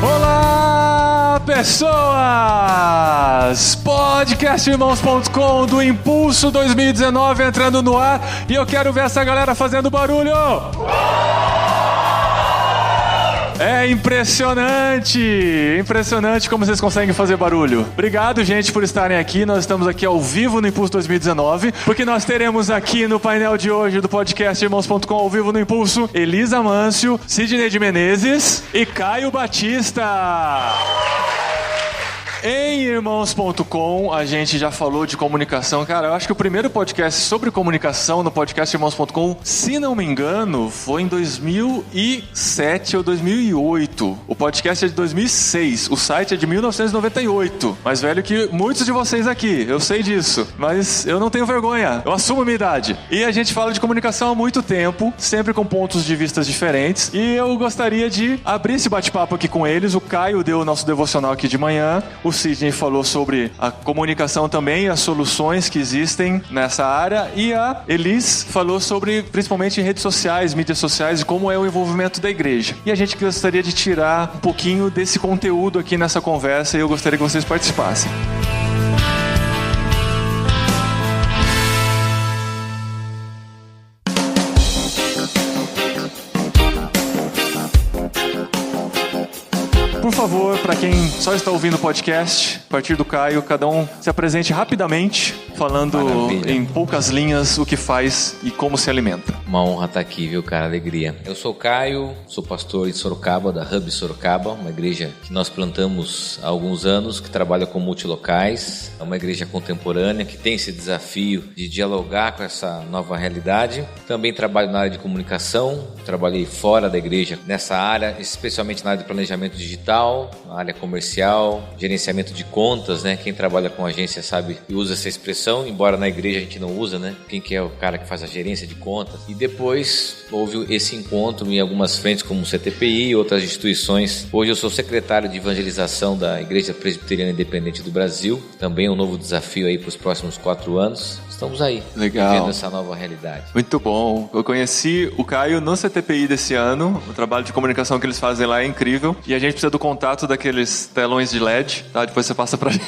Olá, pessoas! Podcastirmãos.com do Impulso 2019 entrando no ar e eu quero ver essa galera fazendo barulho! É impressionante como vocês conseguem fazer barulho. Obrigado, gente, por estarem aqui. Nós estamos aqui ao vivo no Impulso 2019, porque nós teremos aqui no painel de hoje do podcast Irmãos.com ao vivo no Impulso, Elisa Mâncio, Sidney de Menezes e Caio Batista. Em Irmãos.com, a gente já falou de comunicação. Cara, eu acho que o primeiro podcast sobre comunicação no podcast Irmãos.com, se não me engano, foi em 2007 ou 2008. O podcast é de 2006, o site é de 1998. Mais velho que muitos de vocês aqui, eu sei disso. Mas eu não tenho vergonha, eu assumo a minha idade. E a gente fala de comunicação há muito tempo, sempre com pontos de vista diferentes. E eu gostaria de abrir esse bate-papo aqui com eles. O Caio deu o nosso devocional aqui de manhã. O Sidney falou sobre a comunicação também, as soluções que existem nessa área, e a Elis falou sobre principalmente redes sociais, mídias sociais e como é o envolvimento da igreja. E a gente gostaria de tirar um pouquinho desse conteúdo aqui nessa conversa e eu gostaria que vocês participassem. Por favor, para quem só está ouvindo o podcast, a partir do Caio, cada um se apresente rapidamente, falando em poucas linhas o que faz e como se alimenta. Uma honra estar aqui, viu, cara? Alegria. Eu sou o Caio, sou pastor em Sorocaba, da Hub Sorocaba, uma igreja que nós plantamos há alguns anos, que trabalha com multilocais. É uma igreja contemporânea que tem esse desafio de dialogar com essa nova realidade. Também trabalho na área de comunicação, trabalhei fora da igreja nessa área, especialmente na área de planejamento digital, na área comercial, gerenciamento de contas, né? Quem trabalha com agência sabe e usa essa expressão, embora na igreja a gente não usa, né? Quem que é o cara que faz a gerência de contas? E depois houve esse encontro em algumas frentes como o CTPI e outras instituições. Hoje eu sou secretário de evangelização da Igreja Presbiteriana Independente do Brasil, também um novo desafio aí para os próximos 4 anos. Estamos aí, vivendo essa nova realidade. Muito bom. Eu conheci o Caio no CTPI desse ano. O trabalho de comunicação que eles fazem lá é incrível. E a gente precisa do contato daqueles telões de LED, tá? Depois você passa pra gente.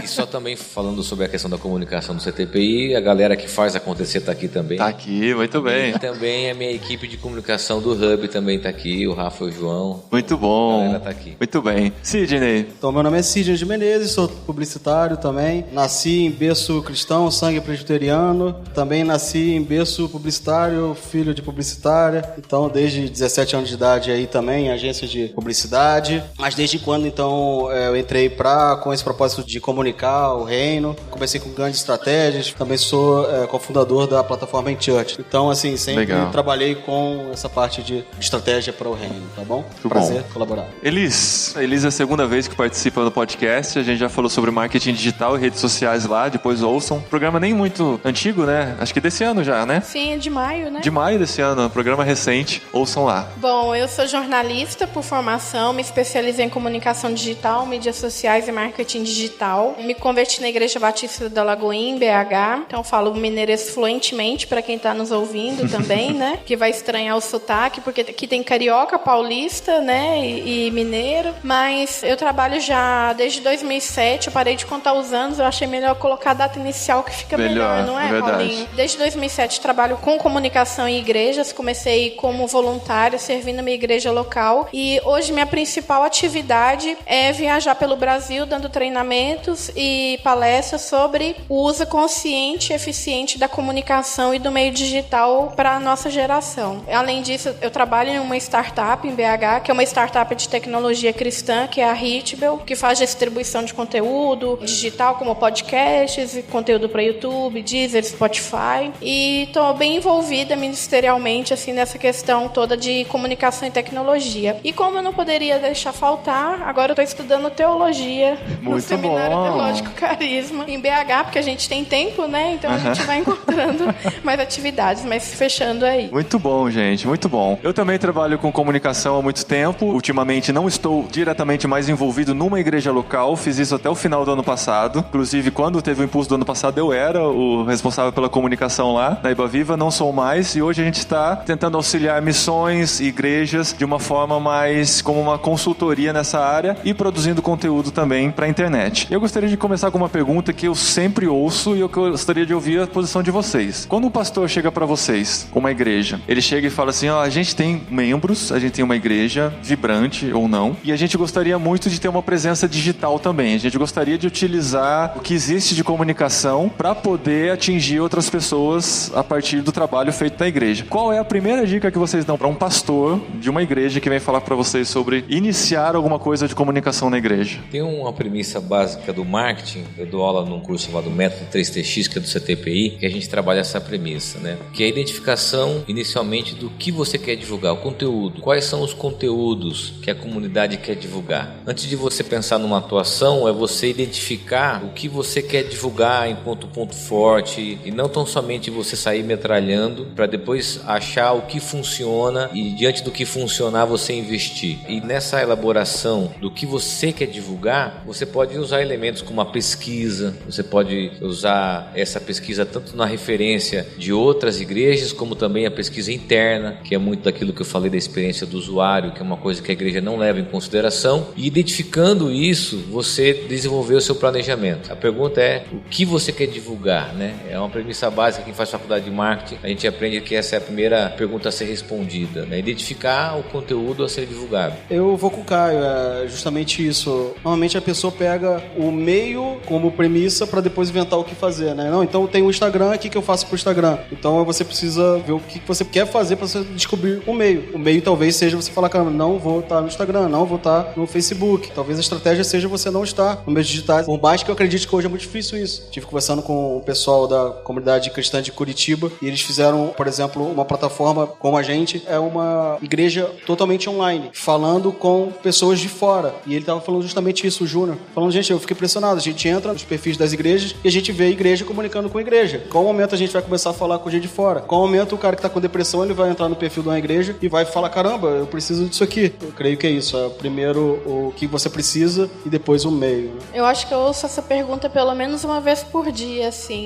E só também falando sobre a questão da comunicação do CTPI, a galera que faz acontecer tá aqui também. Tá aqui, muito bem. E também a minha equipe de comunicação do Hub também tá aqui, o Rafa e o João. Muito bom. A galera tá aqui. Muito bem. Sidney. Então, meu nome é Sidney de Menezes, sou publicitário também. Nasci em berço cristão, sangue presbiteriano. Também nasci em berço publicitário, filho de publicitária. Então, desde 17 anos de idade aí também, em agência de publicidade. Mas desde quando, então, eu entrei com esse propósito de comunicar o reino. Comecei com grandes estratégias. Também sou cofundador da plataforma In Church. Então, assim, sempre trabalhei com essa parte de estratégia para o reino, tá bom? Muito Prazer bom. colaborar. Elis é a segunda vez que participa do podcast. A gente já falou sobre marketing digital e redes sociais lá, depois ouçam. Programa nem muito antigo, né? Acho que desse ano já, né? Sim, é de maio, né? De maio desse ano, programa recente. Ouçam lá. Bom, eu sou jornalista por formação, me especializei em comunicação digital, mídias sociais e marketing digital. Me converti na Igreja Batista da Lagoinha, em BH. Então falo mineirês fluentemente para quem está nos ouvindo também, né? Que vai estranhar o sotaque, porque aqui tem carioca, paulista, né? E mineiro. Mas eu trabalho já desde 2007, eu parei de contar os anos, eu achei melhor colocar a data inicial que fica melhor, não é, Paulinho? Desde 2007 trabalho com comunicação em igrejas, comecei como voluntária, servindo a minha igreja local, e hoje minha principal atividade é viajar pelo Brasil, dando treinamentos e palestras sobre o uso consciente e eficiente da comunicação e do meio digital para a nossa geração. Além disso, eu trabalho em uma startup em BH, que é uma startup de tecnologia cristã, que é a Hitbel, que faz distribuição de conteúdo digital, como podcasts e conteúdo para YouTube, Deezer, Spotify. E estou bem envolvida ministerialmente assim, nessa questão toda de comunicação e tecnologia. E como eu não poderia deixar faltar, agora eu estou estudando teologia no Seminário Teológico Carisma, em BH, porque a gente tem tempo, né? Então a gente vai encontrando mais atividades, mas fechando aí. Muito bom, gente, muito bom. Eu também trabalho com comunicação há muito tempo. Ultimamente não estou diretamente mais envolvido numa igreja local. Fiz isso até o final do ano passado. Inclusive, quando teve o impulso do ano passado, eu era era o responsável pela comunicação lá na Ibaviva, não sou mais, e hoje a gente está tentando auxiliar missões e igrejas de uma forma mais como uma consultoria nessa área e produzindo conteúdo também para a internet. Eu gostaria de começar com uma pergunta que eu sempre ouço e eu gostaria de ouvir a posição de vocês. Quando um pastor chega para vocês, uma igreja, ele chega e fala assim, a gente tem membros, a gente tem uma igreja vibrante ou não, e a gente gostaria muito de ter uma presença digital também. A gente gostaria de utilizar o que existe de comunicação para poder atingir outras pessoas a partir do trabalho feito na igreja. Qual é a primeira dica que vocês dão para um pastor de uma igreja que vem falar para vocês sobre iniciar alguma coisa de comunicação na igreja? Tem uma premissa básica do marketing, eu dou aula num curso chamado Método 3TX, que é do CTPI, que a gente trabalha essa premissa, né? Que é a identificação inicialmente do que você quer divulgar, o conteúdo. Quais são os conteúdos que a comunidade quer divulgar? Antes de você pensar numa atuação, é você identificar o que você quer divulgar enquanto ponto forte e não tão somente você sair metralhando para depois achar o que funciona e diante do que funcionar você investir. E nessa elaboração do que você quer divulgar, você pode usar elementos como a pesquisa, você pode usar essa pesquisa tanto na referência de outras igrejas como também a pesquisa interna, que é muito daquilo que eu falei da experiência do usuário, que é uma coisa que a igreja não leva em consideração, e identificando isso, você desenvolveu o seu planejamento. A pergunta é o que você quer divulgar, né? É uma premissa básica. Quem faz faculdade de marketing, a gente aprende que essa é a primeira pergunta a ser respondida, né? Identificar o conteúdo a ser divulgado. Eu vou com o Caio, é justamente isso. Normalmente a pessoa pega o meio como premissa para depois inventar o que fazer, né? Não, então tem o Instagram, o que eu faço pro Instagram? Então você precisa ver o que você quer fazer para você descobrir o meio. O meio talvez seja você falar, cara, não vou estar no Instagram, não vou estar no Facebook. Talvez a estratégia seja você não estar no meio digitais. Por mais que eu acredite que hoje é muito difícil isso. Estive conversando com o pessoal da comunidade cristã de Curitiba e eles fizeram, por exemplo, uma plataforma como a gente, é uma igreja totalmente online, falando com pessoas de fora. E ele estava falando justamente isso, o Júnior. Falando, gente, eu fiquei impressionado. A gente entra nos perfis das igrejas e a gente vê a igreja comunicando com a igreja. Qual momento a gente vai começar a falar com gente de fora? Qual momento o cara que está com depressão, ele vai entrar no perfil de uma igreja e vai falar, caramba, eu preciso disso aqui. Eu creio que é isso. É primeiro o que você precisa e depois o meio. Eu acho que eu ouço essa pergunta pelo menos uma vez por dia, assim,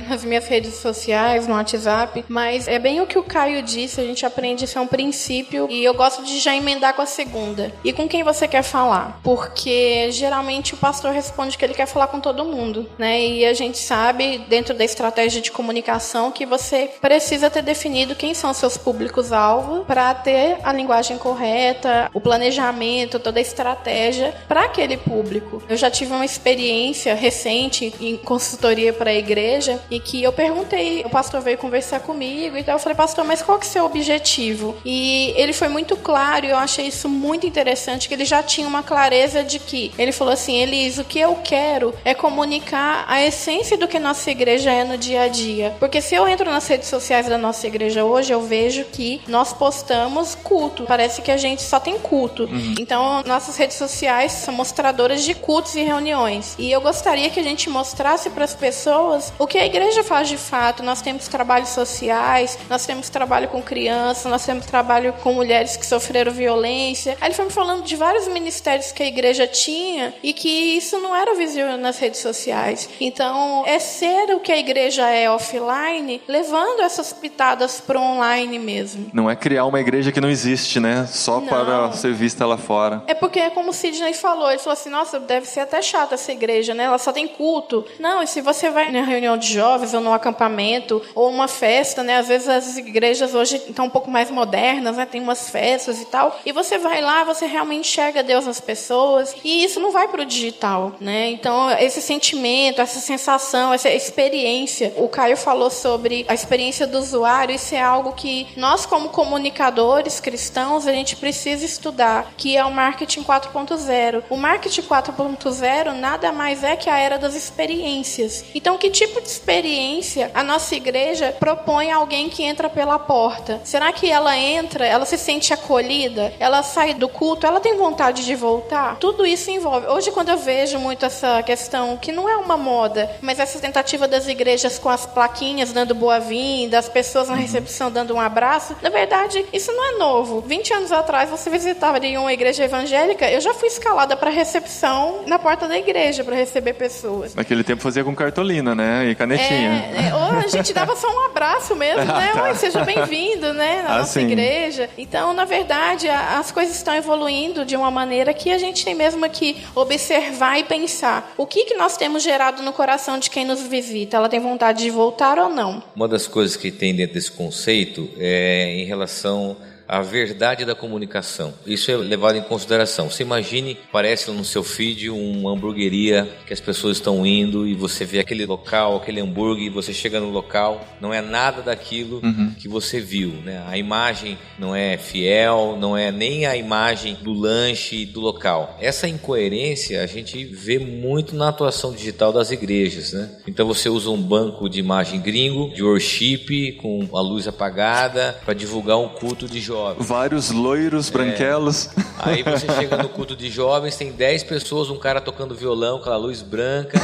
nas minhas redes sociais, no WhatsApp, mas é bem o que o Caio disse, a gente aprende, isso é um princípio, e eu gosto de já emendar com a segunda. E com quem você quer falar? Porque geralmente o pastor responde que ele quer falar com todo mundo, né? E a gente sabe, dentro da estratégia de comunicação, que você precisa ter definido quem são os seus públicos-alvo para ter a linguagem correta, o planejamento, toda a estratégia para aquele público. Eu já tive uma experiência recente em consultoria para a igreja e que eu perguntei, o pastor veio conversar comigo e tal, eu falei, pastor, mas qual que é o seu objetivo? E ele foi muito claro e eu achei isso muito interessante, que ele já tinha uma clareza de que, ele falou assim, Elis, o que eu quero é comunicar a essência do que nossa igreja é no dia a dia. Porque se eu entro nas redes sociais da nossa igreja hoje, eu vejo que nós postamos culto. Parece que a gente só tem culto. Então, nossas redes sociais são mostradoras de cultos e reuniões. E eu gostaria que a gente mostrasse para as pessoas o que a igreja faz de fato. Nós temos trabalhos sociais, nós temos trabalho com crianças, nós temos trabalho com mulheres que sofreram violência. Aí ele foi me falando de vários ministérios que a igreja tinha e que isso não era visível nas redes sociais. Então, é ser o que a igreja é offline, levando essas pitadas para o online mesmo. Não é criar uma igreja que não existe, né? Só Não. para ser vista lá fora. É porque, como o Sidney falou, ele falou assim, nossa, deve ser até chata essa igreja, né? Ela só tem culto. Não, e se você vai na reunião de jovens ou num acampamento ou uma festa, né? Às vezes as igrejas hoje estão um pouco mais modernas, né? Tem umas festas e tal. E você vai lá, você realmente enxerga Deus nas pessoas. E isso não vai pro digital, né? Então, esse sentimento, essa sensação, essa experiência. O Caio falou sobre a experiência do usuário. Isso é algo que nós, como comunicadores cristãos, a gente precisa estudar, que é o marketing 4.0. O marketing 4.0 nada mais é que a era das experiências. Então, que tipo de experiência a nossa igreja propõe a alguém que entra pela porta? Será que ela entra, ela se sente acolhida? Ela sai do culto, ela tem vontade de voltar? Tudo isso envolve. Hoje, quando eu vejo muito essa questão, que não é uma moda, mas essa tentativa das igrejas com as plaquinhas dando boa-vinda, as pessoas na recepção dando um abraço, na verdade, isso não é novo. 20 anos atrás, você visitaria uma igreja evangélica, eu já fui escalada para recepção na porta da igreja, para receber pessoas. Naquele tempo fazia com cartolina. cartolina, né? E canetinha. Ou a gente dava só um abraço mesmo, né? Tá. Oi, seja bem-vindo, né? Na nossa igreja. Então, na verdade, as coisas estão evoluindo de uma maneira que a gente tem mesmo que observar e pensar. O que nós temos gerado no coração de quem nos visita? Ela tem vontade de voltar ou não? Uma das coisas que tem dentro desse conceito é em relação à verdade da comunicação. Isso é levado em consideração. Você imagine, aparece no seu feed uma hamburgueria que as pessoas estão indo e você vê aquele local, aquele hambúrguer, e você chega no local, não é nada daquilo que você viu, né? A imagem não é fiel, não é nem a imagem do lanche do local. Essa incoerência a gente vê muito na atuação digital das igrejas, né? Então você usa um banco de imagem gringo, de worship, com a luz apagada, para divulgar um culto de jovens. Vários loiros, branquelos. Aí você chega no culto de jovens, tem 10 pessoas, um cara tocando violão, aquela luz branca,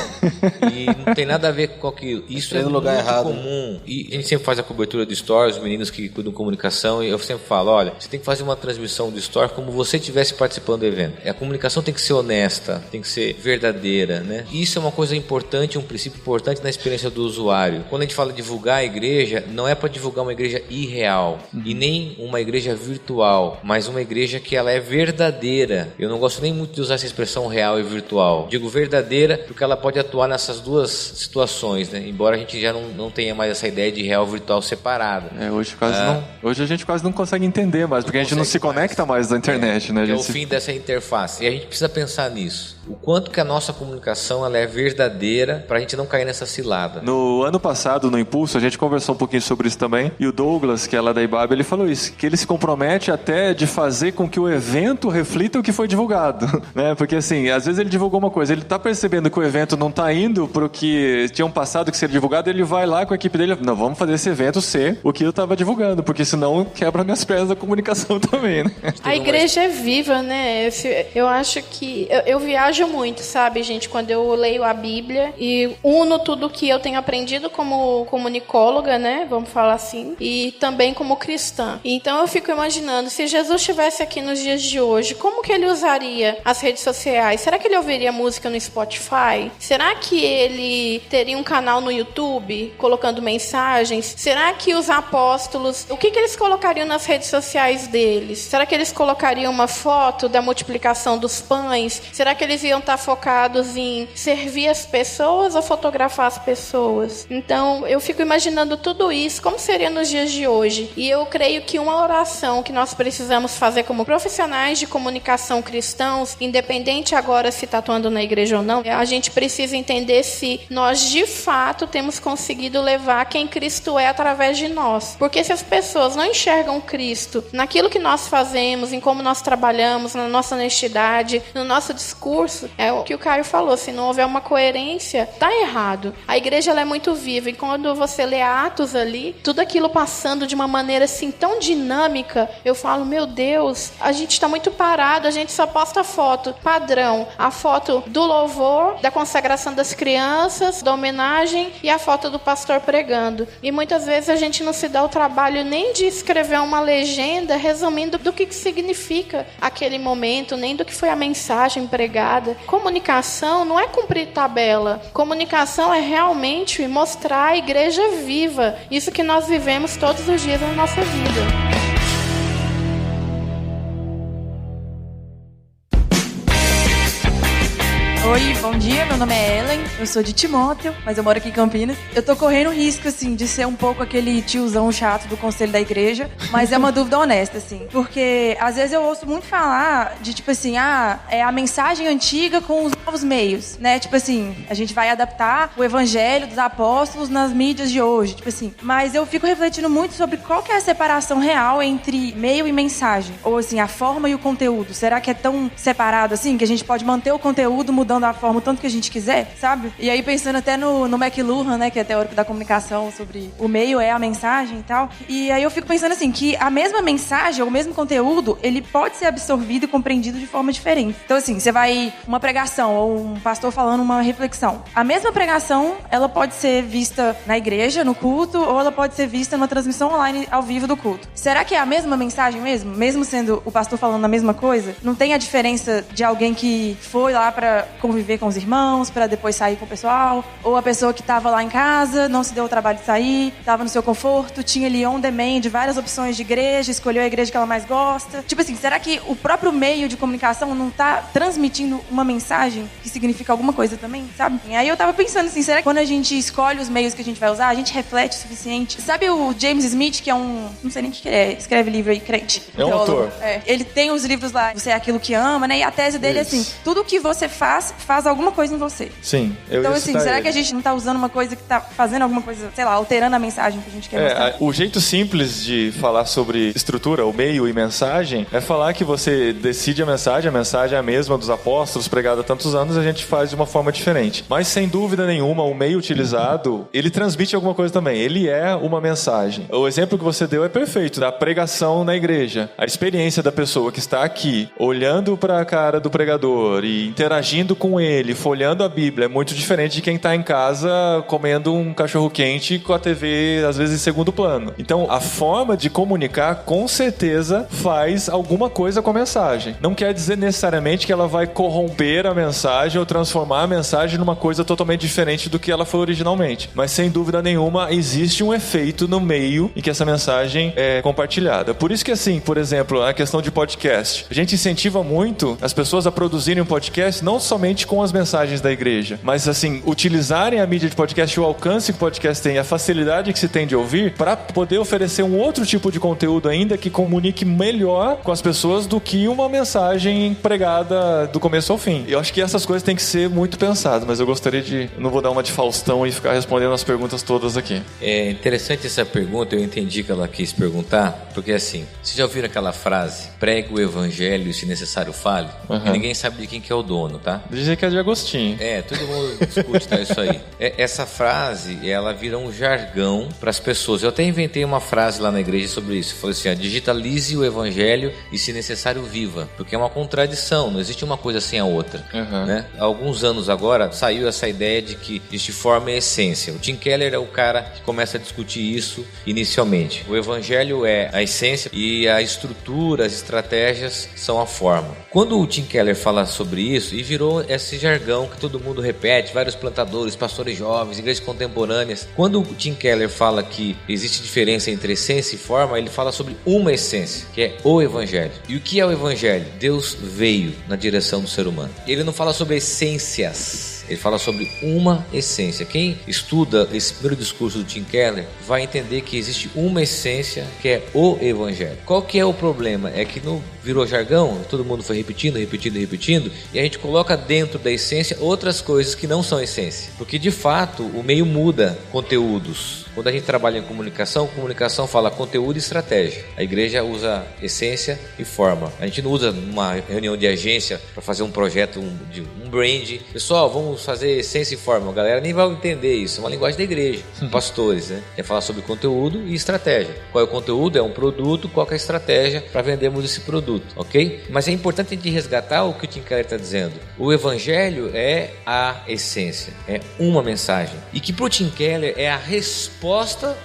e não tem nada a ver com aquilo. Isso é muito comum. E a gente sempre faz a cobertura de stories, os meninos que cuidam de comunicação, e eu sempre falo, olha, você tem que fazer uma transmissão de stories como você estivesse participando do evento. A comunicação tem que ser honesta, tem que ser verdadeira, né? Isso é uma coisa importante, um princípio importante na experiência do usuário. Quando a gente fala divulgar a igreja, não é para divulgar uma igreja irreal, e nem uma igreja virtual, mas uma igreja que ela é verdadeira. Eu não gosto nem muito de usar essa expressão real e virtual. Digo verdadeira porque ela pode atuar nessas duas situações, né? Embora a gente já não tenha mais essa ideia de real e virtual separada. Hoje a gente quase não consegue entender mais, porque a gente não se conecta mais na internet, né? É o fim dessa interface. E a gente precisa pensar nisso. O quanto que a nossa comunicação ela é verdadeira para a gente não cair nessa cilada. No ano passado, no Impulso, a gente conversou um pouquinho sobre isso também. E o Douglas, que é lá da IBAB, ele falou isso, que ele se compromete até de fazer com que o evento reflita o que foi divulgado, né? Porque assim, às vezes ele divulgou uma coisa, ele tá percebendo que o evento não tá indo pro que tinham passado que seria divulgado, ele vai lá com a equipe dele, não, vamos fazer esse evento ser o que eu tava divulgando, porque senão quebra minhas pernas da comunicação também, né? A igreja é viva, né? Eu acho que... Eu viajo muito, sabe, gente? Quando eu leio a Bíblia e uno tudo que eu tenho aprendido como comunicóloga, né? Vamos falar assim. E também como cristã. Então eu fico imaginando, se Jesus estivesse aqui nos dias de hoje, como que ele usaria as redes sociais? Será que ele ouviria música no Spotify? Será que ele teria um canal no YouTube colocando mensagens? Será que os apóstolos, o que eles colocariam nas redes sociais deles? Será que eles colocariam uma foto da multiplicação dos pães? Será que eles iam estar focados em servir as pessoas ou fotografar as pessoas? Então eu fico imaginando tudo isso, como seria nos dias de hoje. E eu creio que uma oração que nós precisamos fazer como profissionais de comunicação cristãos, independente agora se está atuando na igreja ou não, a gente precisa entender se nós de fato temos conseguido levar quem Cristo é através de nós. Porque se as pessoas não enxergam Cristo naquilo que nós fazemos, em como nós trabalhamos, na nossa honestidade, no nosso discurso, é o que o Caio falou, se não houver uma coerência, tá errado. A igreja ela é muito viva, e quando você lê Atos ali, tudo aquilo passando de uma maneira assim tão dinâmica, eu falo, meu Deus, a gente tá muito parado, a gente só posta foto padrão, a foto do louvor, da consagração das crianças, da homenagem e a foto do pastor pregando. E muitas vezes a gente não se dá o trabalho nem de escrever uma legenda resumindo do que significa aquele momento, nem do que foi a mensagem pregada. Comunicação não é cumprir tabela. Comunicação é realmente mostrar a igreja viva. Isso que nós vivemos todos os dias na nossa vida. Oi, bom dia, meu nome é Ellen, eu sou de Timóteo, mas eu moro aqui em Campinas. Eu tô correndo risco, assim, de ser um pouco aquele tiozão chato do conselho da igreja, mas é uma dúvida honesta, assim, porque às vezes eu ouço muito falar de, tipo assim, é a mensagem antiga com os novos meios, né? Tipo assim, a gente vai adaptar o evangelho dos apóstolos nas mídias de hoje, tipo assim. Mas eu fico refletindo muito sobre qual que é a separação real entre meio e mensagem, ou assim, a forma e o conteúdo. Será que é tão separado, assim, que a gente pode manter o conteúdo mudando a forma o tanto que a gente quiser, sabe? E aí pensando até no McLuhan, né, que é teórico da comunicação, sobre o meio é a mensagem e tal. E aí eu fico pensando assim, que a mesma mensagem, ou o mesmo conteúdo, ele pode ser absorvido e compreendido de forma diferente. Então assim, você vai uma pregação, ou um pastor falando uma reflexão. A mesma pregação, ela pode ser vista na igreja, no culto, ou ela pode ser vista numa transmissão online ao vivo do culto. Será que é a mesma mensagem mesmo? Mesmo sendo o pastor falando a mesma coisa? Não tem a diferença de alguém que foi lá pra conviver com os irmãos, para depois sair com o pessoal, ou a pessoa que estava lá em casa, não se deu o trabalho de sair, estava no seu conforto, tinha ali on demand, várias opções de igreja, escolheu a igreja que ela mais gosta. Tipo assim, será que o próprio meio de comunicação não tá transmitindo uma mensagem que significa alguma coisa também, sabe? E aí eu tava pensando assim, será que quando a gente escolhe os meios que a gente vai usar, a gente reflete o suficiente? Sabe o James Smith, que é não sei nem o que é, escreve livro aí, crente. É um autor. Ele tem os livros lá, Você é Aquilo que Ama, né? E a tese dele é assim, tudo que você faz alguma coisa em você. Sim. Então assim, será que a gente não tá usando uma coisa que tá fazendo alguma coisa, sei lá, alterando a mensagem que a gente quer mostrar? O jeito simples de falar sobre estrutura, o meio e mensagem, é falar que você decide a mensagem é a mesma dos apóstolos, pregada há tantos anos, a gente faz de uma forma diferente. Mas, sem dúvida nenhuma, o meio utilizado, ele transmite alguma coisa também. Ele é uma mensagem. O exemplo que você deu é perfeito, da pregação na igreja. A experiência da pessoa que está aqui, olhando para a cara do pregador e interagindo com ele, folhando a Bíblia, é muito diferente de quem está em casa comendo um cachorro-quente com a TV, às vezes, em segundo plano. Então, a forma de comunicar, com certeza, faz alguma coisa com a mensagem. Não quer dizer necessariamente que ela vai corromper a mensagem ou transformar a mensagem numa coisa totalmente diferente do que ela foi originalmente. Mas, sem dúvida nenhuma, existe um efeito no meio em que essa mensagem é compartilhada. Por isso que, assim, por exemplo, a questão de podcast. A gente incentiva muito as pessoas a produzirem um podcast não somente com as mensagens da igreja, mas, assim, utilizarem a mídia de podcast, o alcance que o podcast tem, a facilidade que se tem de ouvir, para poder oferecer um outro tipo de conteúdo ainda que comunique melhor com as pessoas do que uma mensagem pregada do começo ao fim. Eu acho que essas coisas têm que ser muito pensadas, mas eu gostaria de... Não vou dar uma de Faustão e ficar respondendo as perguntas todas aqui. É interessante essa pergunta, eu entendi que ela quis perguntar, porque assim, vocês já ouviram aquela frase, pregue o evangelho e se necessário fale? E ninguém sabe de quem que é o dono, tá? Dizem que é de Agostinho. Todo mundo discute, tá, isso aí. Essa frase, ela vira um jargão para as pessoas. Eu até inventei uma frase lá na igreja sobre isso. Eu falei assim, digitalize o evangelho e se necessário viva, porque é uma contradição, não existe uma coisa sem a outra, né? Há alguns anos agora saiu essa ideia de que existe forma e essência. O Tim Keller é o cara que começa a discutir isso inicialmente. O evangelho é a essência e a estrutura, as estratégias são a forma. Quando o Tim Keller fala sobre isso, e virou esse jargão que todo mundo repete, vários plantadores, pastores jovens, igrejas contemporâneas, quando o Tim Keller fala que existe diferença entre essência e forma, ele fala sobre uma essência, que é o evangelho. E o que é o evangelho? Deus veio na direção do ser humano. Ele não fala sobre essências, ele fala sobre uma essência. Quem estuda esse primeiro discurso do Tim Keller vai entender que existe uma essência, que é o evangelho. Qual que é o problema? É que não virou jargão, todo mundo foi repetindo, e a gente coloca dentro da essência outras coisas que não são essência. Porque de fato o meio muda conteúdos. Quando a gente trabalha em comunicação fala conteúdo e estratégia. A igreja usa essência e forma. A gente não usa uma reunião de agência para fazer um projeto, um brand. Pessoal, vamos fazer essência e forma. A galera nem vai entender isso. É uma linguagem da igreja. Pastores, né? É falar sobre conteúdo e estratégia. Qual é o conteúdo? É um produto. Qual é a estratégia para vendermos esse produto, ok? Mas é importante a gente resgatar o que o Tim Keller está dizendo. O evangelho é a essência. É uma mensagem. E que para o Tim Keller é a resposta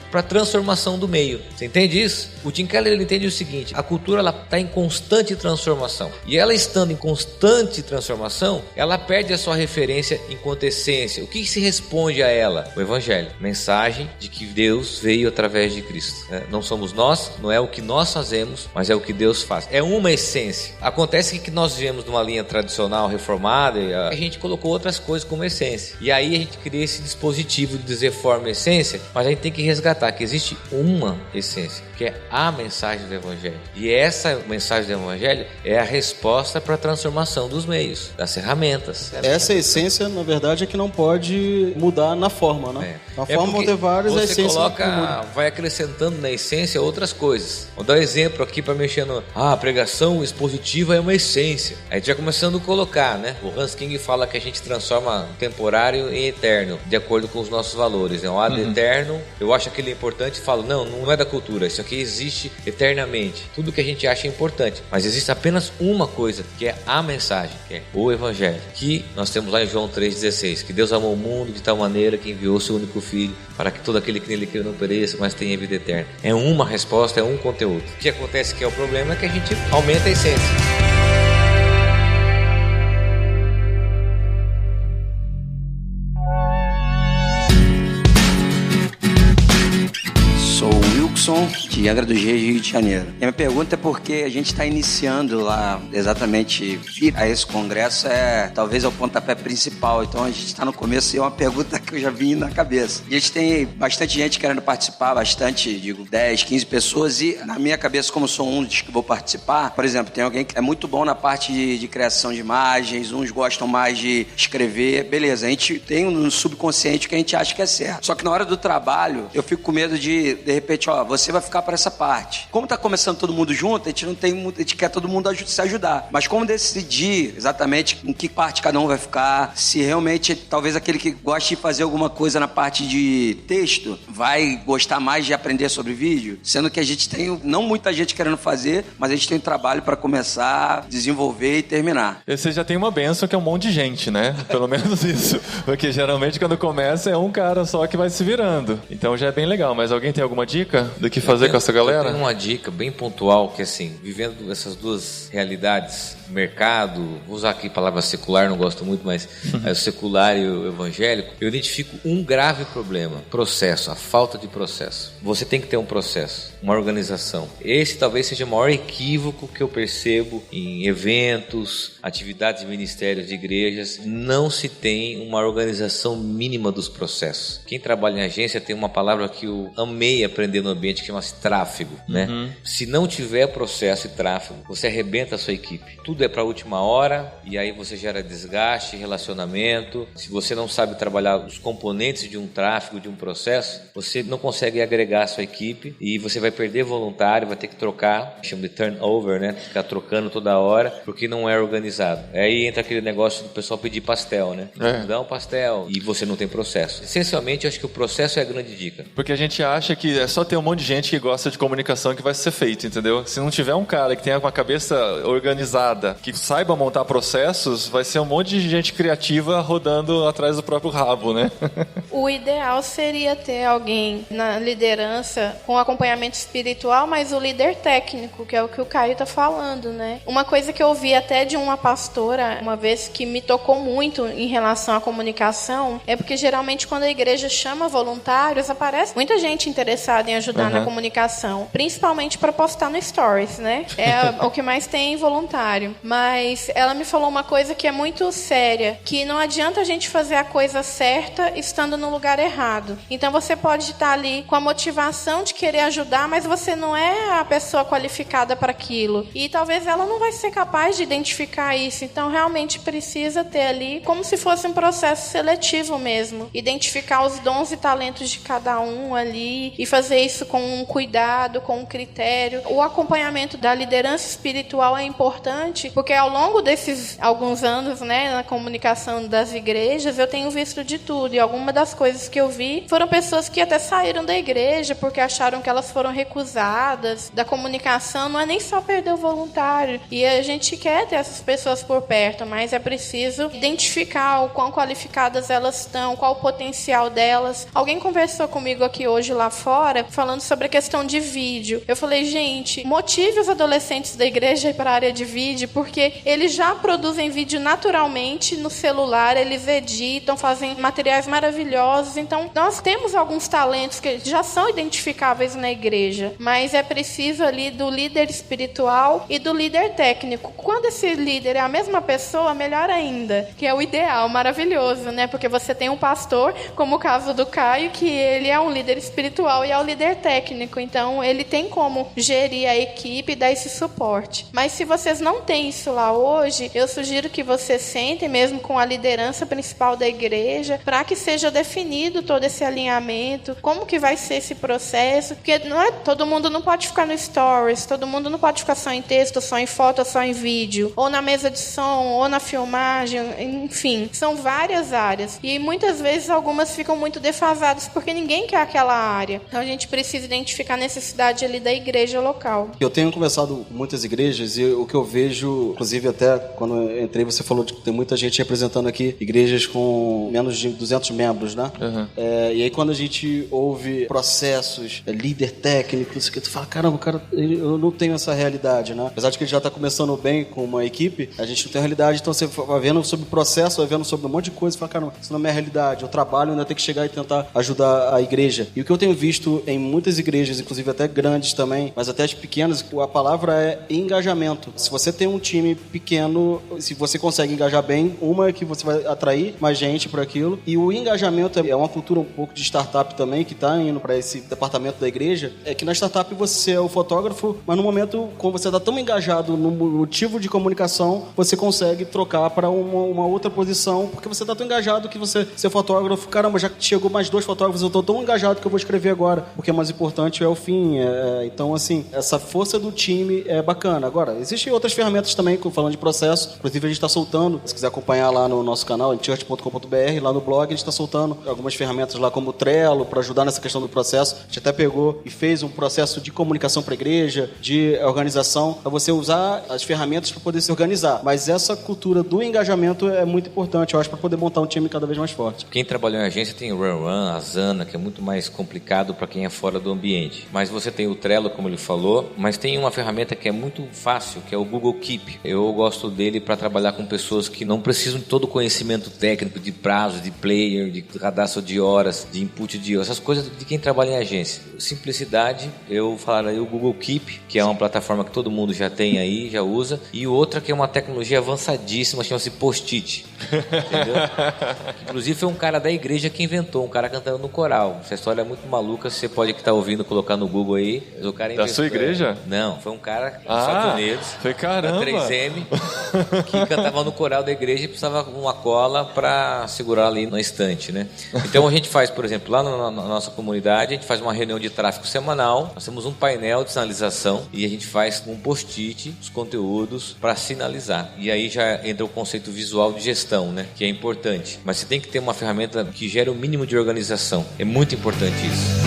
para a transformação do meio. Você entende isso? O Tim Keller ele entende o seguinte: a cultura está em constante transformação. E ela estando em constante transformação, ela perde a sua referência enquanto essência. O que se responde a ela? O evangelho. Mensagem de que Deus veio através de Cristo. Não somos nós, não é o que nós fazemos, mas é o que Deus faz. É uma essência. Acontece que nós vivemos numa linha tradicional, reformada, e a gente colocou outras coisas como essência. E aí a gente cria esse dispositivo de dizer forma e essência, mas a gente tem que resgatar que existe uma essência, que é a mensagem do evangelho. E essa mensagem do evangelho é a resposta para a transformação dos meios, das ferramentas. Essa essência, na verdade, é que não pode mudar na forma, né? Na forma vão ter várias essências. Você vai acrescentando na essência outras coisas. Vou dar um exemplo aqui para mexer no... a pregação expositiva é uma essência. Aí a gente já começando a colocar, né? O Hans King fala que a gente transforma temporário em eterno, de acordo com os nossos valores. O ad eterno, eu acho aquilo importante e falo, não é da cultura, isso aqui existe eternamente. Tudo que a gente acha é importante, mas existe apenas uma coisa, que é a mensagem, que é o evangelho, que nós temos lá em João 3,16, que Deus amou o mundo de tal maneira que enviou seu único filho, para que todo aquele que nele crê não pereça, mas tenha vida eterna. É uma resposta, é um conteúdo. O que acontece que é o problema é que a gente aumenta a essência. de Angra dos Reis, Rio de Janeiro. E a minha pergunta é porque a gente está iniciando lá, exatamente, ir a esse congresso talvez é o pontapé principal. Então a gente está no começo e é uma pergunta que eu já vi na cabeça. E a gente tem bastante gente querendo participar, bastante, digo, 10, 15 pessoas. E na minha cabeça, como sou um dos que vou participar, por exemplo, tem alguém que é muito bom na parte de criação de imagens, uns gostam mais de escrever. Beleza, a gente tem um subconsciente que a gente acha que é certo. Só que na hora do trabalho, eu fico com medo de repente, você vai ficar para essa parte. Como tá começando todo mundo junto, a gente não tem muito, a gente quer todo mundo se ajudar. Mas como decidir exatamente em que parte cada um vai ficar, se realmente talvez aquele que gosta de fazer alguma coisa na parte de texto vai gostar mais de aprender sobre vídeo, sendo que a gente tem não muita gente querendo fazer, mas a gente tem um trabalho para começar, desenvolver e terminar. E você já tem uma benção que é um monte de gente, né? Pelo menos isso. Porque geralmente quando começa é um cara só que vai se virando. Então já é bem legal. Mas alguém tem alguma dica do que fazer com essa galera? Eu tenho uma dica bem pontual que assim, vivendo essas duas realidades, mercado, vou usar aqui a palavra secular, não gosto muito, mas o secular e o evangélico, eu identifico um grave problema: processo, a falta de processo. Você tem que ter um processo, uma organização. Esse talvez seja o maior equívoco que eu percebo em eventos, atividades de ministérios de igrejas. Não se tem uma organização mínima dos processos. Quem trabalha em agência tem uma palavra que eu amei aprender no ambiente que chama-se tráfego, né? Se não tiver processo e tráfego, você arrebenta a sua equipe. Tudo é para a última hora e aí você gera desgaste, relacionamento. Se você não sabe trabalhar os componentes de um tráfego, de um processo, você não consegue agregar a sua equipe e você vai perder voluntário, vai ter que trocar, chama de turnover, né? Ficar trocando toda hora porque não é organizado. Aí entra aquele negócio do pessoal pedir pastel, né? Dá um pastel e você não tem processo. Essencialmente, eu acho que o processo é a grande dica. Porque a gente acha que é só ter um monte de gente que gosta de comunicação que vai ser feito, entendeu? Se não tiver um cara que tenha uma cabeça organizada, que saiba montar processos, vai ser um monte de gente criativa rodando atrás do próprio rabo, né? O ideal seria ter alguém na liderança com acompanhamento espiritual, mas o líder técnico, que é o que o Caio tá falando, né? Uma coisa que eu ouvi até de uma pastora uma vez que me tocou muito em relação à comunicação é porque geralmente quando a igreja chama voluntários, aparece muita gente interessada em ajudar na comunicação, principalmente para postar no Stories, né? É o que mais tem voluntário. Mas ela me falou uma coisa que é muito séria, que não adianta a gente fazer a coisa certa estando no lugar errado. Então você pode estar ali com a motivação de querer ajudar, mas você não é a pessoa qualificada para aquilo. E talvez ela não vai ser capaz de identificar isso. Então realmente precisa ter ali como se fosse um processo seletivo mesmo. Identificar os dons e talentos de cada um ali e fazer isso com um cuidado, com um critério. O acompanhamento da liderança espiritual é importante, porque ao longo desses alguns anos, né, na comunicação das igrejas, eu tenho visto de tudo. E algumas das coisas que eu vi foram pessoas que até saíram da igreja porque acharam que elas foram recusadas. Da comunicação não é nem só perder o voluntário. E a gente quer ter essas pessoas por perto, mas é preciso identificar o quão qualificadas elas estão, qual o potencial delas. Alguém conversou comigo aqui hoje lá fora, falando sobre a questão de vídeo. Eu falei, gente, motive os adolescentes da igreja para a área de vídeo, porque eles já produzem vídeo naturalmente no celular, eles editam, fazem materiais maravilhosos. Então, nós temos alguns talentos que já são identificáveis na igreja, mas é preciso ali do líder espiritual e do líder técnico. Quando esse líder é a mesma pessoa, melhor ainda, que é o ideal, maravilhoso, né? Porque você tem um pastor, como o caso do Caio, que ele é um líder espiritual e é o líder técnico. Então, ele tem como gerir a equipe e dar esse suporte. Mas se vocês não têm isso lá hoje, eu sugiro que vocês sentem mesmo com a liderança principal da igreja, para que seja definido todo esse alinhamento, como que vai ser esse processo, porque não é, todo mundo não pode ficar no Stories, todo mundo não pode ficar só em texto, só em foto, só em vídeo, ou na mesa de som, ou na filmagem, enfim, são várias áreas. E muitas vezes algumas ficam muito defasadas, porque ninguém quer aquela área. Então a gente precisa identificar a necessidade ali da igreja local. Eu tenho conversado com muitas igrejas e o que eu vejo, inclusive até quando eu entrei, você falou de que tem muita gente representando aqui igrejas com menos de 200 membros, né? E aí quando a gente ouve processos, líder técnico, isso que tu fala, caramba, cara, eu não tenho essa realidade, né? Apesar de que ele já está começando bem com uma equipe, a gente não tem realidade, então você vai vendo sobre o processo, vai vendo sobre um monte de coisa e fala, caramba, isso não é minha realidade, eu trabalho, ainda tenho que chegar e tentar ajudar a igreja. E o que eu tenho visto em muitas igrejas, inclusive inclusive até grandes também, mas até as pequenas, a palavra é engajamento. Se você tem um time pequeno, se você consegue engajar bem, uma é que você vai atrair mais gente para aquilo, e o engajamento é uma cultura um pouco de startup também, que está indo para esse departamento da igreja, é que na startup você é o fotógrafo, mas no momento, quando você está tão engajado no motivo de comunicação, você consegue trocar para uma outra posição, porque você está tão engajado que você ser fotógrafo, caramba, já chegou mais 2 fotógrafos, eu estou tão engajado que eu vou escrever agora, porque o mais importante é o fim. Então, assim, essa força do time é bacana. Agora, existem outras ferramentas também, falando de processo, inclusive a gente está soltando, se quiser acompanhar lá no nosso canal, em church.com.br, lá no blog, a gente está soltando algumas ferramentas lá como o Trello, para ajudar nessa questão do processo. A gente até pegou e fez um processo de comunicação para a igreja, de organização, para você usar as ferramentas para poder se organizar. Mas essa cultura do engajamento é muito importante, eu acho, para poder montar um time cada vez mais forte. Quem trabalhou em agência tem o Run, a Asana, que é muito mais complicado para quem é fora do ambiente. Mas você tem o Trello, como ele falou, mas tem uma ferramenta que é muito fácil, que é o Google Keep. Eu gosto dele para trabalhar com pessoas que não precisam de todo o conhecimento técnico, de prazo, de player, de cadastro de horas, de input de horas, essas coisas de quem trabalha em agência. Simplicidade, eu falaria o Google Keep, que é uma plataforma que todo mundo já tem aí, já usa, e outra que é uma tecnologia avançadíssima, chama-se Post-it. Entendeu? Inclusive foi um cara da igreja que inventou, um cara cantando no coral. Essa história é muito maluca, você pode que estar ouvindo colocar no Google aí. O cara da sua igreja? Não, foi um cara dos Estados Unidos, foi caramba, da 3M, que cantava no coral da igreja e precisava de uma cola para segurar ali na estante, né? Então a gente faz, por exemplo, lá na nossa comunidade, a gente faz uma reunião de tráfego semanal, nós temos um painel de sinalização e a gente faz um post-it os conteúdos para sinalizar. E aí já entra o conceito visual de gestão, né? Que é importante. Mas você tem que ter uma ferramenta que gere o mínimo de organização. É muito importante isso.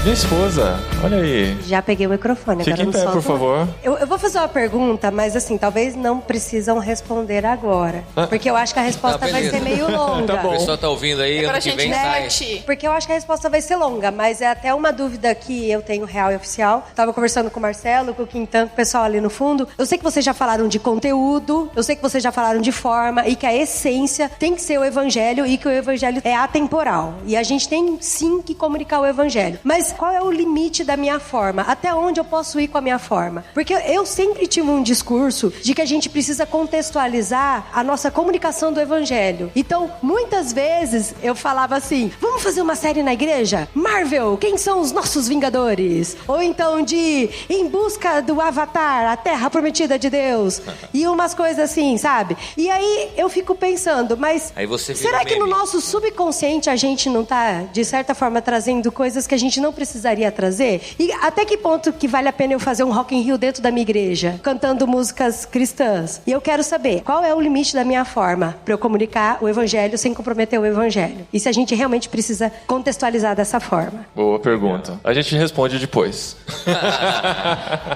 Minha esposa, olha aí. Já peguei o microfone. Fique em pé, por favor. Eu vou fazer uma pergunta, mas assim, talvez não precisam responder agora. Porque eu acho que a resposta vai ser meio longa. Tá bom. O pessoal tá ouvindo aí, ano que vem sai. Porque eu acho que a resposta vai ser longa, mas é até uma dúvida que eu tenho real e oficial. Tava conversando com o Marcelo, com o Quintan, com o pessoal ali no fundo. Eu sei que vocês já falaram de conteúdo, eu sei que vocês já falaram de forma e que a essência tem que ser o evangelho e que o evangelho é atemporal. E a gente tem sim que comunicar o evangelho. Mas qual é o limite da minha forma? Até onde eu posso ir com a minha forma? Porque eu sempre tive um discurso de que a gente precisa contextualizar a nossa comunicação do evangelho. Então, muitas vezes eu falava assim, vamos fazer uma série na igreja? Marvel, quem são os nossos Vingadores? Ou então de Em Busca do Avatar, a Terra Prometida de Deus. E umas coisas assim, sabe? E aí eu fico pensando, mas será que no nosso subconsciente a gente não tá, de certa forma, trazendo coisas que a gente não precisaria trazer? E até que ponto que vale a pena eu fazer um Rock in Rio dentro da minha igreja, cantando músicas cristãs? E eu quero saber, qual é o limite da minha forma para eu comunicar o evangelho sem comprometer o evangelho? E se a gente realmente precisa contextualizar dessa forma? Boa pergunta. A gente responde depois.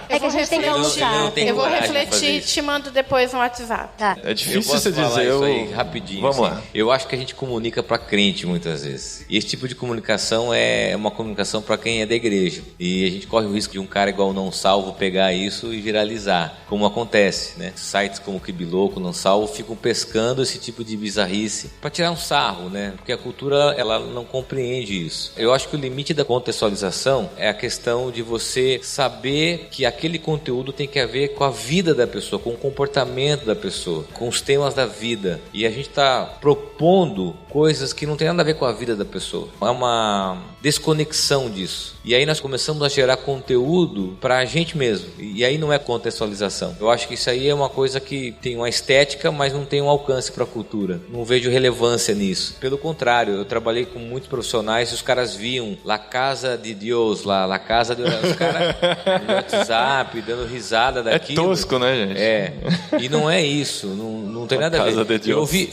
É que a gente tem que almoçar. Eu vou refletir e te mando depois no WhatsApp. Tá. É difícil você dizer. Isso aí rapidinho. Vamos assim. lá. Eu acho que a gente comunica para crente muitas vezes. E esse tipo de comunicação é uma comunicação para quem é da igreja. E a gente corre o risco de um cara igual o Não Salvo pegar isso e viralizar, como acontece, né? Sites como o Kibiloco, Não Salvo ficam pescando esse tipo de bizarrice para tirar um sarro, né? Porque a cultura, ela não compreende isso. Eu acho que o limite da contextualização é a questão de você saber que aquele conteúdo tem que ver com a vida da pessoa, com o comportamento da pessoa, com os temas da vida. E a gente está propondo coisas que não tem nada a ver com a vida da pessoa. É uma desconexão disso. E aí nós começamos a gerar conteúdo para a gente mesmo. E aí não é contextualização. Eu acho que isso aí é uma coisa que tem uma estética, mas não tem um alcance para a cultura. Não vejo relevância nisso. Pelo contrário, eu trabalhei com muitos profissionais e os caras viam La Casa de Deus, La Casa de... Os caras no WhatsApp, dando risada daquilo. É tosco, né, gente? É. E não é isso. Não tem nada a ver.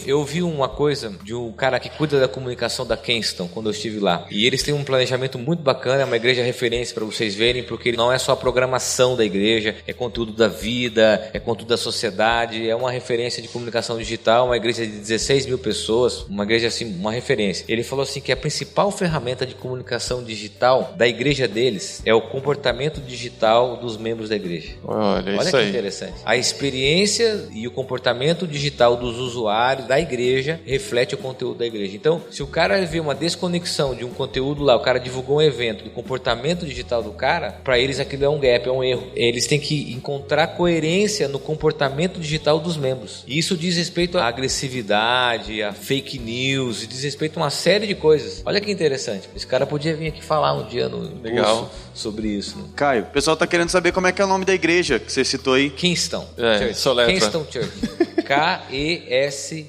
Eu vi uma coisa de um cara que cuida da comunicação da Kenston, quando eu estive lá. E eles têm um planejamento muito bacana bacana, é uma igreja referência para vocês verem, porque não é só a programação da igreja, é conteúdo da vida, é conteúdo da sociedade, é uma referência de comunicação digital, uma igreja de 16 mil pessoas, uma igreja assim, uma referência. Ele falou assim que a principal ferramenta de comunicação digital da igreja deles é o comportamento digital dos membros da igreja. Olha isso que aí. Interessante. A experiência e o comportamento digital dos usuários da igreja reflete o conteúdo da igreja. Então, se o cara vê uma desconexão de um conteúdo lá, o cara divulgou um evento, do comportamento digital do cara, para eles aquilo é um gap, é um erro. Eles têm que encontrar coerência no comportamento digital dos membros. E isso diz respeito à agressividade, a fake news, diz respeito a uma série de coisas. Olha que interessante. Esse cara podia vir aqui falar um dia no curso sobre isso. Né? Caio, o pessoal tá querendo saber como é que é o nome da igreja que você citou aí. Kingston. Kingston Church. K-E-S-I-G-N-T-O-N.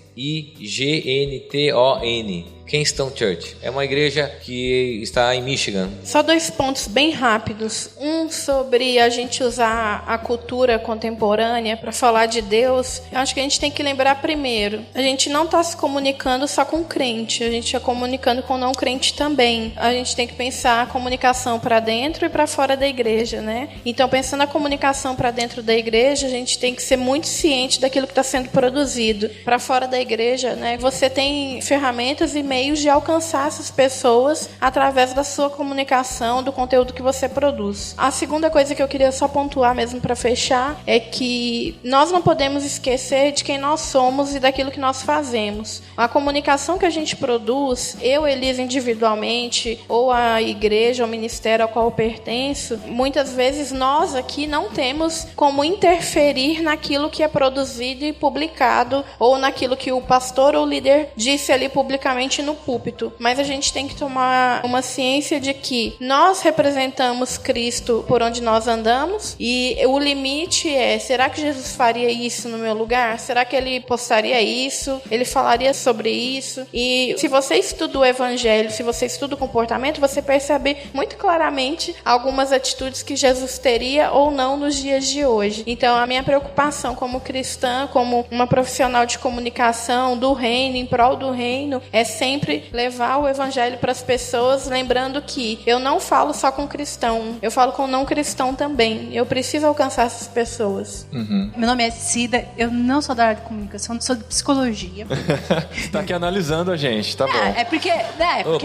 Kingston Church. É uma igreja que está em Michigan. Só 2 pontos bem rápidos. Um sobre a gente usar a cultura contemporânea para falar de Deus. Eu acho que a gente tem que lembrar primeiro, a gente não está se comunicando só com crente, a gente está comunicando com não crente também. A gente tem que pensar a comunicação para dentro e para fora da igreja, né? Então, pensando a comunicação para dentro da igreja, a gente tem que ser muito ciente daquilo que está sendo produzido. Para fora da igreja, né? Você tem ferramentas e meios de alcançar essas pessoas através da sua comunicação, do conteúdo que você produz. A segunda coisa que eu queria só pontuar mesmo para fechar é que nós não podemos esquecer de quem nós somos e daquilo que nós fazemos. A comunicação que a gente produz, eu, Elisa, individualmente, ou a igreja, ou o ministério ao qual eu pertenço, muitas vezes nós aqui não temos como interferir naquilo que é produzido e publicado, ou naquilo que o pastor ou líder disse ali publicamente no púlpito. Mas a gente tem que tomar uma ciência de que nós representamos Cristo por onde nós andamos, e o limite é, será que Jesus faria isso no meu lugar? Será que ele postaria isso? Ele falaria sobre isso? E se você estuda o evangelho, se você estuda o comportamento, você percebe muito claramente algumas atitudes que Jesus teria ou não nos dias de hoje. Então, a minha preocupação como cristã, como uma profissional de comunicação do reino, em prol do reino, é sempre levar o evangelho para as pessoas, lembrando que eu não falo só com cristão, eu falo com não cristão também. Eu preciso alcançar essas pessoas. Meu nome é Cida, eu não sou da área de comunicação, sou de psicologia. Você tá aqui analisando a gente, tá bom. É porque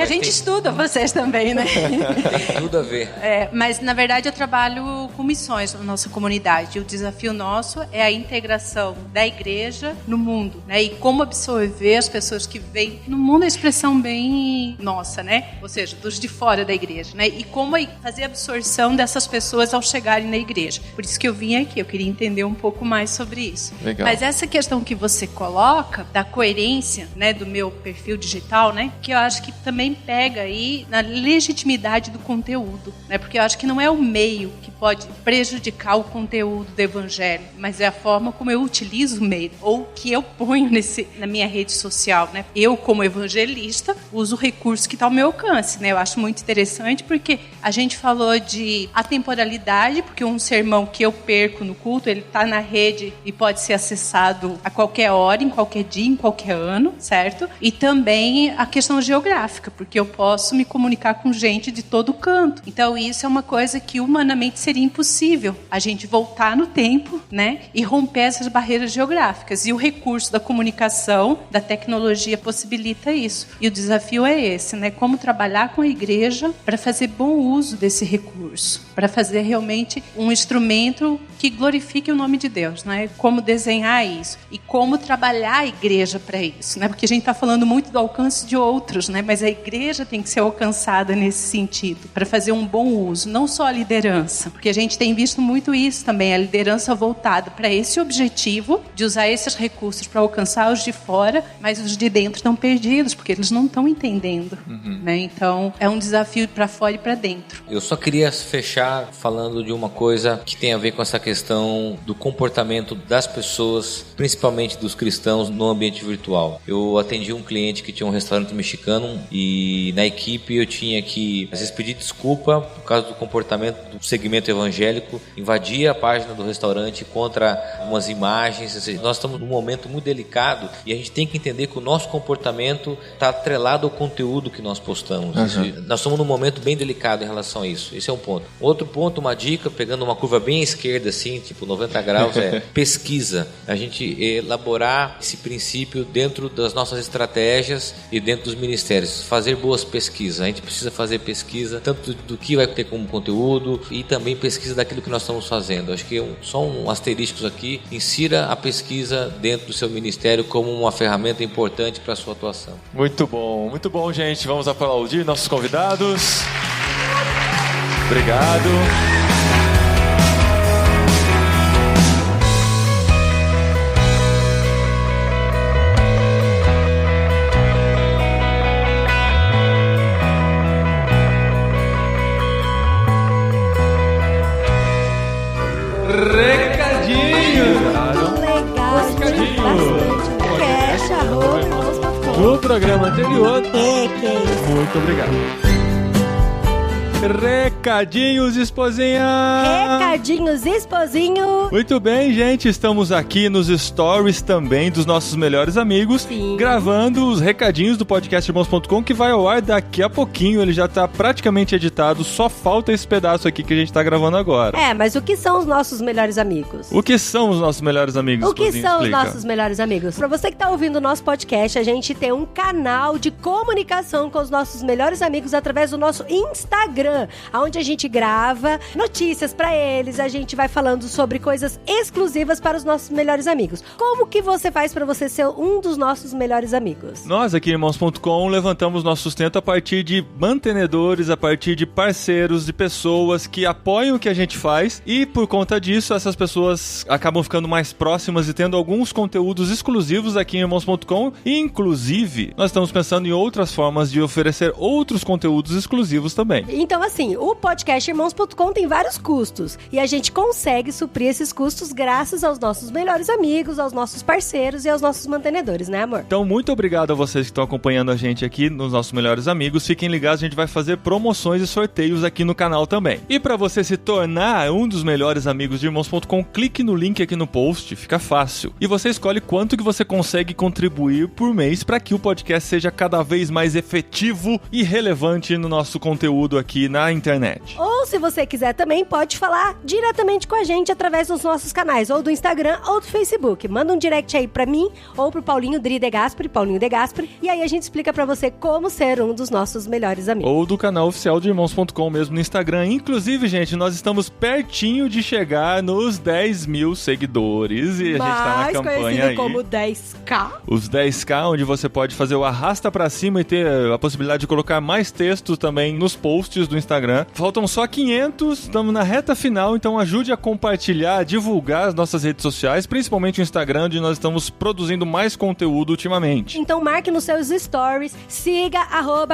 a gente estuda vocês também, né? Tem tudo a ver. Mas, na verdade, eu trabalho com missões na nossa comunidade. O desafio nosso é a integração da igreja no mundo, né? E como absorver as pessoas que vêm no mundo, a expressão bem nossa, né? Ou seja, dos de fora da igreja, né? E como fazer a absorção dessas pessoas ao chegarem na igreja. Por isso que eu vim aqui, eu queria entender um pouco mais sobre isso. Legal. Mas essa questão que você coloca, da coerência, né, do meu perfil digital, né? Que eu acho que também pega aí na legitimidade do conteúdo, né? Porque eu acho que não é o meio que pode prejudicar o conteúdo do evangelho, mas é a forma como eu utilizo o meio, ou que eu ponho na minha rede social, né? Eu, como evangelista, uso o recurso que está ao meu alcance, né? Eu acho muito interessante porque a gente falou de atemporalidade, porque um sermão que eu perco no culto, ele está na rede e pode ser acessado a qualquer hora, em qualquer dia, em qualquer ano, certo? E também a questão geográfica, porque eu posso me comunicar com gente de todo canto. Então isso é uma coisa que humanamente seria impossível, a gente voltar no tempo, né? E romper essas barreiras geográficas. E o recurso da comunicação, da tecnologia possibilita isso. E o desafio é esse, né? Como trabalhar com a igreja para fazer bom uso desse recurso, para fazer realmente um instrumento que glorifique o nome de Deus, né? Como desenhar isso e como trabalhar a igreja para isso, né? Porque a gente está falando muito do alcance de outros, né? Mas a igreja tem que ser alcançada nesse sentido, para fazer um bom uso, não só a liderança, porque a gente tem visto muito isso também, a liderança voltada para esse objetivo de usar esses recursos para alcançar os de fora, mas os de dentro estão perdidos, porque eles não estão entendendo, né? Então, é um desafio para fora e para dentro. Eu só queria fechar falando de uma coisa que tem a ver com essa questão do comportamento das pessoas, principalmente dos cristãos, no ambiente virtual. Eu atendi um cliente que tinha um restaurante mexicano e na equipe eu tinha que, às vezes, pedir desculpa por causa do comportamento do segmento evangélico, invadir a página do restaurante contra umas imagens. Nós estamos num momento muito delicado e a gente tem que entender que o nosso comportamento tá atrelado ao conteúdo que nós postamos. Nós estamos num momento bem delicado em relação a isso. Esse é um ponto. Outro ponto, uma dica, pegando uma curva bem à esquerda, assim, tipo 90 graus, é pesquisa. A gente elaborar esse princípio dentro das nossas estratégias e dentro dos ministérios. Fazer boas pesquisas. A gente precisa fazer pesquisa tanto do que vai ter como conteúdo e também pesquisa daquilo que nós estamos fazendo. Acho que só um asterisco aqui, insira a pesquisa dentro do seu ministério como uma ferramenta importante para a sua atuação. Muito bom, gente. Vamos aplaudir nossos convidados. Obrigado. No programa anterior. Muito obrigado. Recadinhos, esposinha! Recadinhos, esposinho! Muito bem, gente, estamos aqui nos stories também dos nossos melhores amigos, gravando os recadinhos do podcast Irmãos.com, que vai ao ar daqui a pouquinho, ele já tá praticamente editado, só falta esse pedaço aqui que a gente tá gravando agora. Mas o que são os nossos melhores amigos? O que são os nossos melhores amigos? O que são os nossos melhores amigos? Pra você que tá ouvindo o nosso podcast, a gente tem um canal de comunicação com os nossos melhores amigos através do nosso Instagram, onde a gente grava notícias pra eles, a gente vai falando sobre coisas exclusivas para os nossos melhores amigos. Como que você faz pra você ser um dos nossos melhores amigos? Nós aqui, Irmãos.com, levantamos nosso sustento a partir de mantenedores, a partir de parceiros, de pessoas que apoiam o que a gente faz e, por conta disso, essas pessoas acabam ficando mais próximas e tendo alguns conteúdos exclusivos aqui em Irmãos.com e, inclusive, nós estamos pensando em outras formas de oferecer outros conteúdos exclusivos também. Então, assim, o podcast Irmãos.com tem vários custos e a gente consegue suprir esses custos graças aos nossos melhores amigos, aos nossos parceiros e aos nossos mantenedores, né, amor? Então, muito obrigado a vocês que estão acompanhando a gente aqui nos nossos melhores amigos. Fiquem ligados, a gente vai fazer promoções e sorteios aqui no canal também. E para você se tornar um dos melhores amigos de Irmãos.com, clique no link aqui no post, fica fácil. E você escolhe quanto que você consegue contribuir por mês para que o podcast seja cada vez mais efetivo e relevante no nosso conteúdo aqui na internet. Ou se você quiser também, pode falar diretamente com a gente através dos nossos canais, ou do Instagram ou do Facebook. Manda um direct aí pra mim ou pro Paulinho Dri De Gasperi, Paulinho De Gasperi, e aí a gente explica pra você como ser um dos nossos melhores amigos. Ou do canal oficial de Irmãos.com mesmo no Instagram. Inclusive, gente, nós estamos pertinho de chegar nos 10 mil seguidores e a gente tá na campanha aí. Como 10K. Os 10K, onde você pode fazer o arrasta pra cima e ter a possibilidade de colocar mais textos também nos posts do Instagram. Faltam só 500, estamos na reta final, então ajude a compartilhar, a divulgar as nossas redes sociais, principalmente o Instagram, onde nós estamos produzindo mais conteúdo ultimamente. Então marque nos seus stories, siga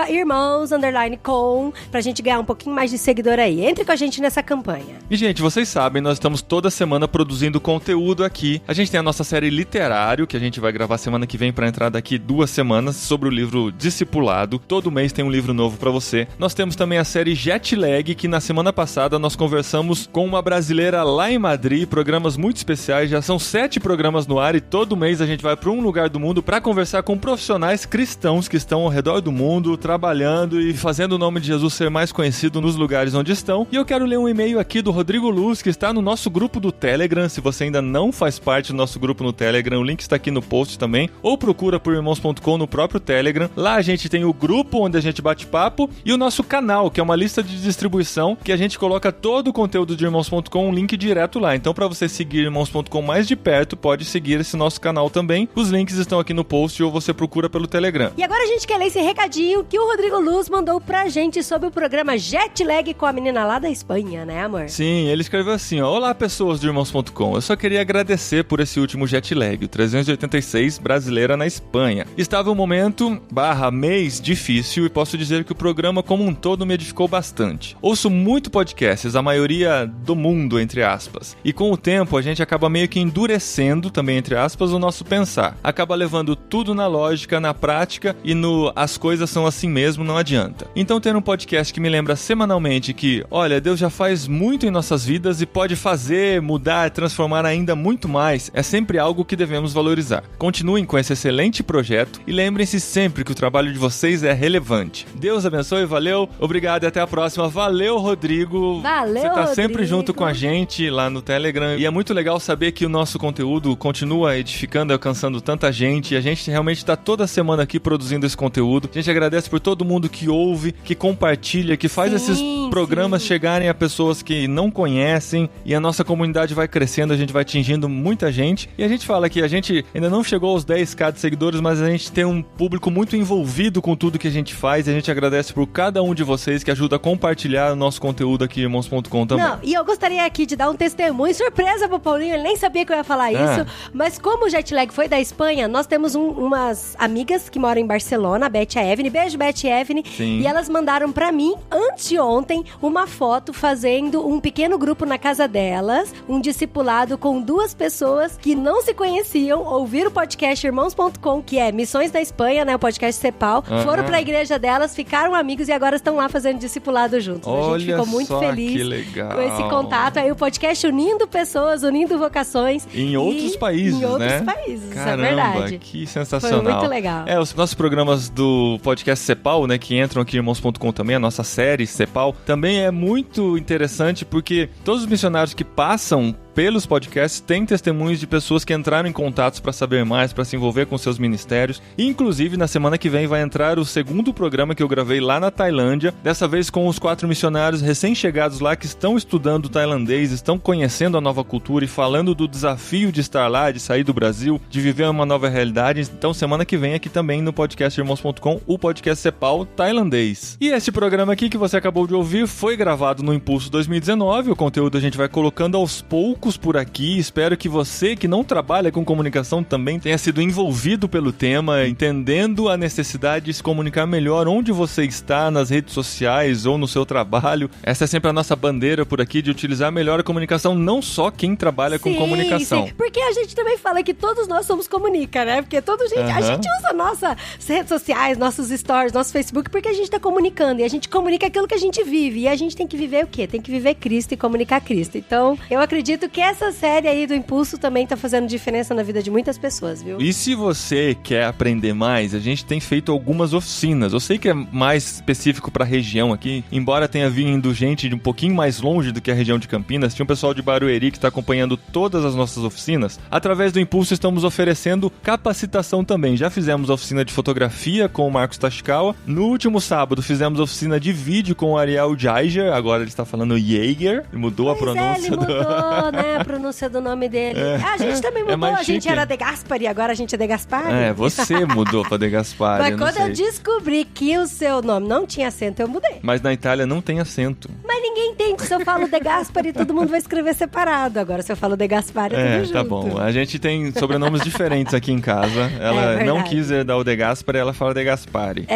@irmãos_com pra gente ganhar um pouquinho mais de seguidor aí. Entre com a gente nessa campanha. E, gente, vocês sabem, nós estamos toda semana produzindo conteúdo aqui. A gente tem a nossa série Literário, que a gente vai gravar semana que vem pra entrar daqui 2 semanas, sobre o livro Discipulado. Todo mês tem um livro novo pra você. Nós temos também a série Jetlag, que na semana passada nós conversamos com uma brasileira lá em Madrid, programas muito especiais, já são 7 programas no ar e todo mês a gente vai para um lugar do mundo para conversar com profissionais cristãos que estão ao redor do mundo, trabalhando e fazendo o nome de Jesus ser mais conhecido nos lugares onde estão. E eu quero ler um e-mail aqui do Rodrigo Luz, que está no nosso grupo do Telegram. Se você ainda não faz parte do nosso grupo no Telegram, o link está aqui no post também, ou procura por Irmãos.com no próprio Telegram. Lá a gente tem o grupo onde a gente bate papo e o nosso canal, que é uma lista de distribuição que a gente coloca todo o conteúdo de Irmãos.com, um link direto lá. Então, para você seguir Irmãos.com mais de perto, pode seguir esse nosso canal também. Os links estão aqui no post ou você procura pelo Telegram. E agora a gente quer ler esse recadinho que o Rodrigo Luz mandou pra gente sobre o programa Jetlag com a menina lá da Espanha, né, amor? Sim, ele escreveu assim, ó: Olá, pessoas do Irmãos.com. Eu só queria agradecer por esse último Jetlag, o 386, brasileira na Espanha. Estava um momento /mês difícil e posso dizer que o programa como um todo me edificou bastante. seguinte: ouço muito podcasts, a maioria do mundo, entre aspas. E com o tempo a gente acaba meio que endurecendo, também entre aspas, o nosso pensar. Acaba levando tudo na lógica, na prática e no as coisas são assim mesmo, não adianta. Então ter um podcast que me lembra semanalmente que, olha, Deus já faz muito em nossas vidas e pode fazer, mudar, transformar ainda muito mais, é sempre algo que devemos valorizar. Continuem com esse excelente projeto e lembrem-se sempre que o trabalho de vocês é relevante. Deus abençoe, valeu, obrigado e até a próxima. Valeu, Rodrigo. Valeu, Você tá Rodrigo. sempre junto com a gente lá no Telegram e é muito legal saber que o nosso conteúdo continua edificando e alcançando tanta gente e a gente realmente tá toda semana aqui produzindo esse conteúdo. A gente agradece por todo mundo que ouve, que compartilha, que faz esses programas chegarem a pessoas que não conhecem e a nossa comunidade vai crescendo, a gente vai atingindo muita gente e a gente fala que a gente ainda não chegou aos 10k de seguidores, mas a gente tem um público muito envolvido com tudo que a gente faz e a gente agradece por cada um de vocês que ajuda a compartilhar o nosso conteúdo aqui em irmãos.com também. Não, e eu gostaria aqui de dar um testemunho, surpresa pro Paulinho, ele nem sabia que eu ia falar isso, mas como o Jetlag foi da Espanha, nós temos umas amigas que moram em Barcelona, a Beth e a Evelyn, beijo Beth e Evelyn, e elas mandaram pra mim, anteontem, uma foto fazendo um pequeno grupo na casa delas, um discipulado com 2 pessoas que não se conheciam, ouviram o podcast irmãos.com, que é Missões na Espanha, né, o podcast CEPAL, foram pra igreja delas, ficaram amigos e agora estão lá fazendo discipulado juntos. Olha, a gente ficou muito feliz com esse contato, aí o podcast unindo pessoas, unindo vocações. Em outros países, em outros né? países, Caramba, isso é verdade. Que sensacional. Foi muito legal. Os nossos programas do podcast CEPAL, né, que entram aqui em irmãos.com também, a nossa série CEPAL, também é muito interessante porque todos os missionários que passam pelos podcasts têm testemunhos de pessoas que entraram em contatos para saber mais, para se envolver com seus ministérios. E, inclusive, na semana que vem vai entrar o segundo programa que eu gravei lá na Tailândia, dessa vez com os 4 missionários recém-chegados lá que estão estudando tailandês, estão conhecendo a nova cultura e falando do desafio de estar lá, de sair do Brasil, de viver uma nova realidade. Então, semana que vem aqui também no podcast irmãos.com, o podcast CEPAL tailandês. E esse programa aqui que você acabou de ouvir foi gravado no Impulso 2019, o conteúdo a gente vai colocando aos poucos por aqui. Espero que você que não trabalha com comunicação também tenha sido envolvido pelo tema, entendendo a necessidade de se comunicar melhor onde você está, nas redes sociais ou no seu trabalho. Essa é sempre a nossa bandeira por aqui, de utilizar melhor a comunicação, não só quem trabalha com comunicação. Sim, porque a gente também fala que todos nós somos comunica, né? Porque a gente usa nossas redes sociais, nossos stories, nosso Facebook, porque a gente tá comunicando e a gente comunica aquilo que a gente vive. E a gente tem que viver o quê? Tem que viver Cristo e comunicar Cristo. Então, eu acredito que essa série aí do Impulso também tá fazendo diferença na vida de muitas pessoas, viu? E se você quer aprender mais, a gente tem feito algumas oficinas. Eu sei que é mais específico pra região aqui, embora tenha vindo gente de um pouquinho mais longe do que a região de Campinas, tinha um pessoal de Barueri que tá acompanhando todas as nossas oficinas. Através do Impulso estamos oferecendo capacitação também. Já fizemos a oficina de fotografia com o Marcos Tashikawa. No último sábado fizemos a oficina de vídeo com o Ariel Jaeger, agora ele está falando Jaeger, mudou a pronúncia. Ele mudou, né, a pronúncia do nome dele. A gente também mudou, a gente chique. era De Gaspari, agora a gente é De Gaspari. Você mudou pra De Gaspari. Mas quando eu descobri que o seu nome não tinha acento, eu mudei. Mas na Itália não tem acento. Mas ninguém entende. Se eu falo De Gaspari, todo mundo vai escrever separado. Agora, se eu falo De Gaspari, é tudo junto. Tá bom. A gente tem sobrenomes diferentes aqui em casa. Ela não quis dar o De Gaspari, ela fala De Gaspari.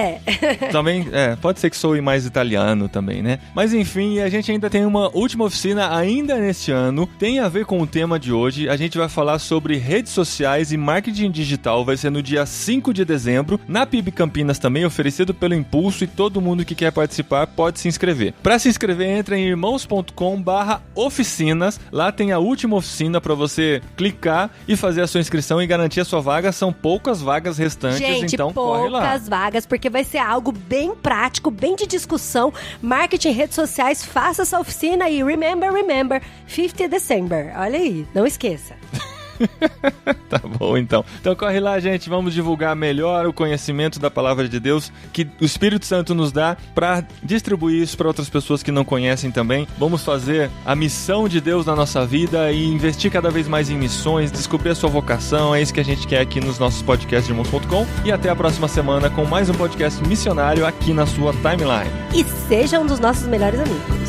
Também, pode ser que soe mais italiano também, né? Mas enfim, a gente ainda tem uma última oficina ainda neste ano. Tem a ver com o tema de hoje. A gente vai falar sobre redes sociais e marketing digital. Vai ser no dia 5 de dezembro, na PIB Campinas também, oferecido pelo Impulso, e todo mundo que quer participar pode se inscrever. Para se inscrever, entra em irmãos.com/oficinas. Lá tem a última oficina para você clicar e fazer a sua inscrição e garantir a sua vaga. São poucas vagas restantes, gente, então corre lá. Poucas vagas, porque vai ser algo bem prático, bem de discussão. Marketing, redes sociais, faça essa oficina e remember, 5 de December. Olha aí, não esqueça. Tá bom, então. Então corre lá, gente. Vamos divulgar melhor o conhecimento da Palavra de Deus que o Espírito Santo nos dá para distribuir isso para outras pessoas que não conhecem também. Vamos fazer a missão de Deus na nossa vida e investir cada vez mais em missões, descobrir a sua vocação. É isso que a gente quer aqui nos nossos podcasts de irmãos.com. E até a próxima semana com mais um podcast missionário aqui na sua timeline. E seja um dos nossos melhores amigos.